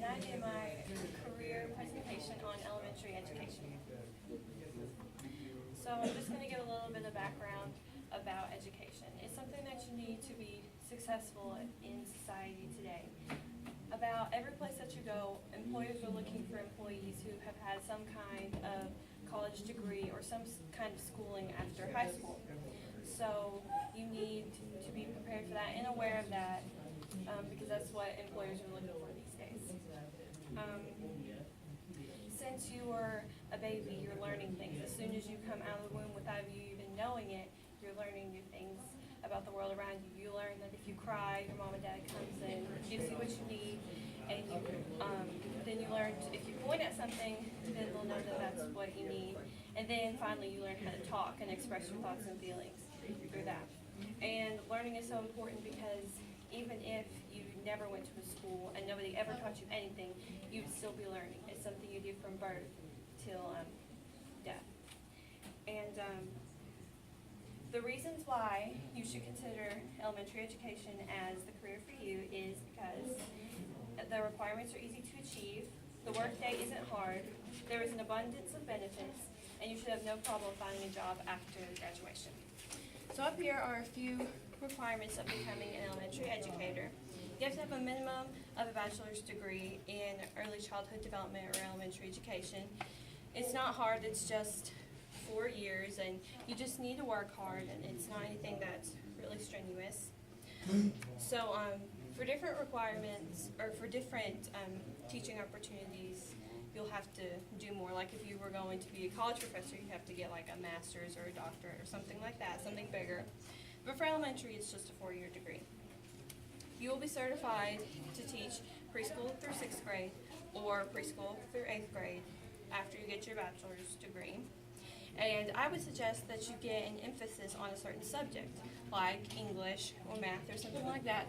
I do my career presentation on elementary education. So I'm just going to give a little bit of background about education. It's something that you need to be successful in society today. About every place that you go, employers are looking for employees who have had some kind of college degree or some kind of schooling after high school. So you need to be prepared for that and aware of that because that's what employers are looking for these days. Since you were a baby, you're learning things. As soon as you come out of the womb without you even knowing it, you're learning new things about the world around you. You learn that if you cry, your mom and dad comes in, gives you what you need, and then you learn if you point at something, then they'll know that that's what you need. And then finally you learn how to talk and express your thoughts and feelings through that. And learning is so important because even if you never went to a school and nobody ever taught you anything, you'd still be learning. It's something you do from birth till death. And the reasons why you should consider elementary education as the career for you is because the requirements are easy to achieve, the workday isn't hard, there is an abundance of benefits, and you should have no problem finding a job after graduation. So up here are a few requirements of becoming an elementary educator. You have to have a minimum of a bachelor's degree in early childhood development or elementary education. It's not hard, it's just 4 years, and you just need to work hard, and it's not anything that's really strenuous. So for different requirements, or for different teaching opportunities, you'll have to do more. Like if you were going to be a college professor, you have to get like a master's or a doctorate or something like that, something bigger. But for elementary, it's just a 4-year degree. You will be certified to teach preschool through 6th grade or preschool through 8th grade after you get your bachelor's degree. And I would suggest that you get an emphasis on a certain subject, like English or math or something like that,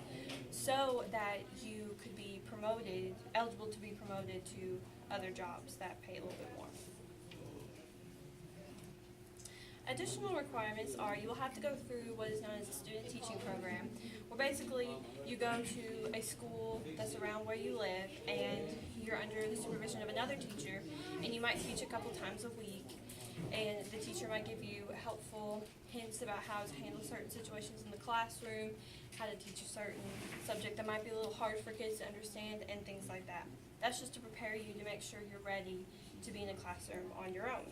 so that you could be promoted, eligible to be promoted to other jobs that pay a little bit more. Additional requirements are you will have to go through what is known as a student teaching program, where basically you go to a school that's around where you live and you're under the supervision of another teacher, and you might teach a couple times a week, and the teacher might give you helpful hints about how to handle certain situations in the classroom, how to teach a certain subject that might be a little hard for kids to understand, and things like that. That's just to prepare you to make sure you're ready to be in a classroom on your own.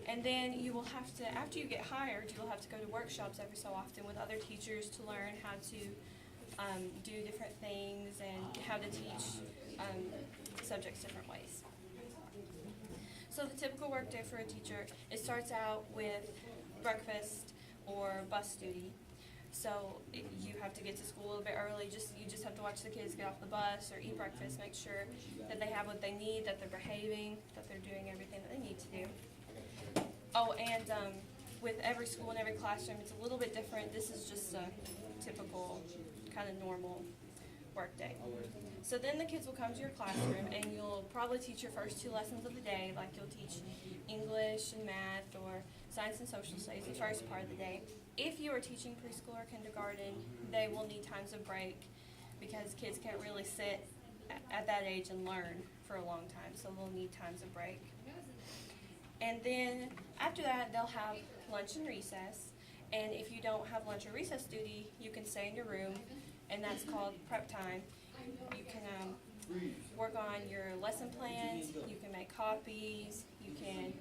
And then you will have to, after you get hired, you'll have to go to workshops every so often with other teachers to learn how to do different things and how to teach subjects different ways. So the typical workday for a teacher, it starts out with breakfast or bus duty. So you have to get to school a little bit early. You just have to watch the kids get off the bus or eat breakfast, make sure that they have what they need, that they're behaving, that they're doing everything that they need to do. Oh, and with every school and every classroom, it's a little bit different. This is just a typical, kind of normal work day. So then the kids will come to your classroom, and you'll probably teach your first 2 lessons of the day, like you'll teach English and math or science and social studies the first part of the day. If you are teaching preschool or kindergarten, they will need times of break because kids can't really sit at that age and learn for a long time, so they'll need times of break. And then after that, they'll have lunch and recess. And if you don't have lunch or recess duty, you can stay in your room, and that's called prep time. You can work on your lesson plans, you can make copies, you can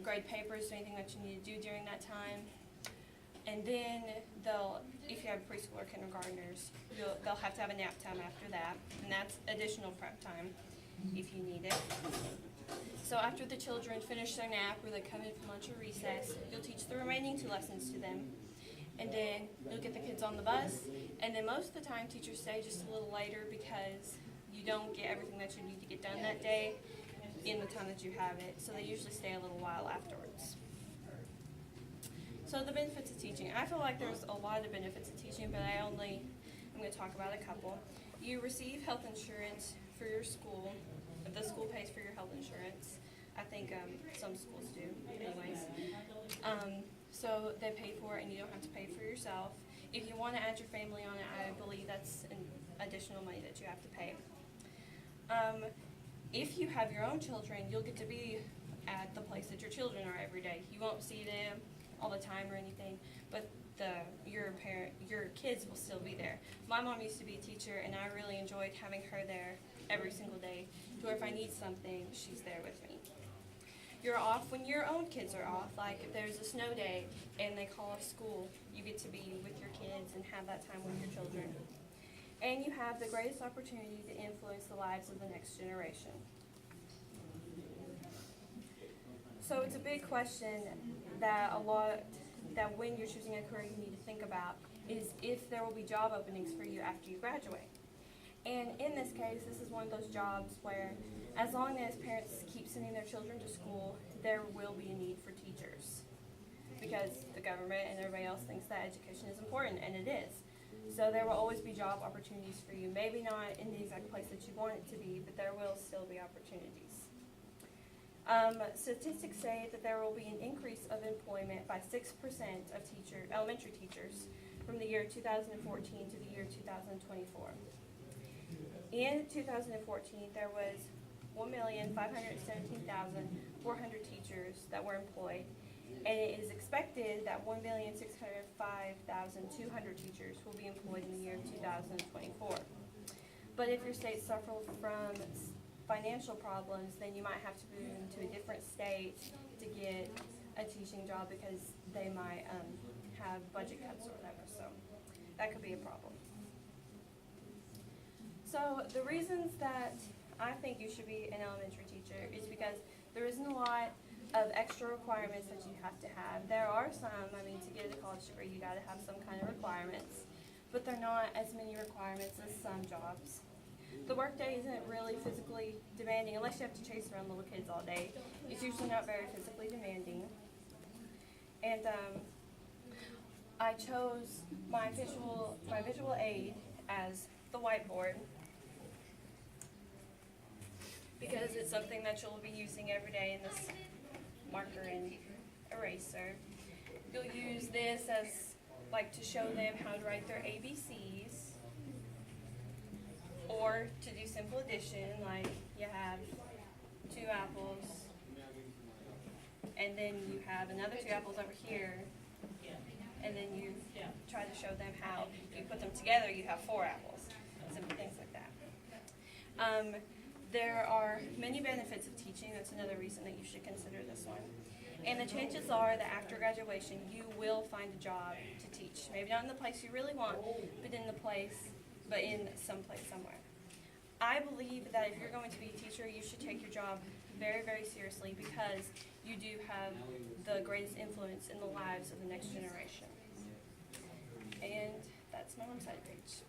grade papers, do anything that you need to do during that time. And then if you have preschool or kindergartners, they'll have to have a nap time after that, and that's additional prep time if you need it. So after the children finish their nap or they come in for lunch or recess, you'll teach the remaining 2 lessons to them. And then you'll get the kids on the bus. And then most of the time teachers stay just a little later because you don't get everything that you need to get done that day in the time that you have it. So they usually stay a little while afterwards. So the benefits of teaching. I feel like there's a lot of benefits of teaching, but I'm going to talk about a couple. You receive health insurance for your school. The school pays for your health insurance. I think some schools do, anyways. So they pay for it, and you don't have to pay for yourself. If you want to add your family on it, I believe that's an additional additional money that you have to pay. If you have your own children, you'll get to be at the place that your children are every day. You won't see them all the time or anything, but your kids will still be there. My mom used to be a teacher, and I really enjoyed having her there every single day, to where if I need something, she's there with me. You're off when your own kids are off, like if there's a snow day and they call off school, you get to be with your kids and have that time with your children. And you have the greatest opportunity to influence the lives of the next generation. So it's a big question that when you're choosing a career you need to think about is if there will be job openings for you after you graduate. And in this case, this is one of those jobs where as long as parents keep sending their children to school, there will be a need for teachers. Because the government and everybody else thinks that education is important, and it is. So there will always be job opportunities for you. Maybe not in the exact place that you want it to be, but there will still be opportunities. Statistics say that there will be an increase of employment by 6% of elementary teachers from the year 2014 to the year 2024. In 2014, there was 1,517,400 teachers that were employed, and it is expected that 1,605,200 teachers will be employed in the year 2024. But if your state suffers from financial problems, then you might have to move into a different state to get a teaching job because they might have budget cuts or whatever, so that could be a problem. So the reasons that I think you should be an elementary teacher is because there isn't a lot of extra requirements that you have to have. There are some, to get a college degree you gotta have some kind of requirements, but they're not as many requirements as some jobs. The workday isn't really physically demanding unless you have to chase around little kids all day. It's usually not very physically demanding. And I chose my visual aid as the whiteboard because it's something that you'll be using every day in this marker and eraser. You'll use this as to show them how to write their ABCs, or to do simple addition, like you have 2 apples, and then you have another 2 apples over here, and then you try to show them how if you put them together you have 4 apples, simple things like that. There are many benefits of teaching. That's another reason that you should consider this one. And the chances are that after graduation you will find a job to teach. Maybe not in the place you really want, but in some place somewhere. I believe that if you're going to be a teacher, you should take your job very, very seriously because you do have the greatest influence in the lives of the next generation. And that's my website page.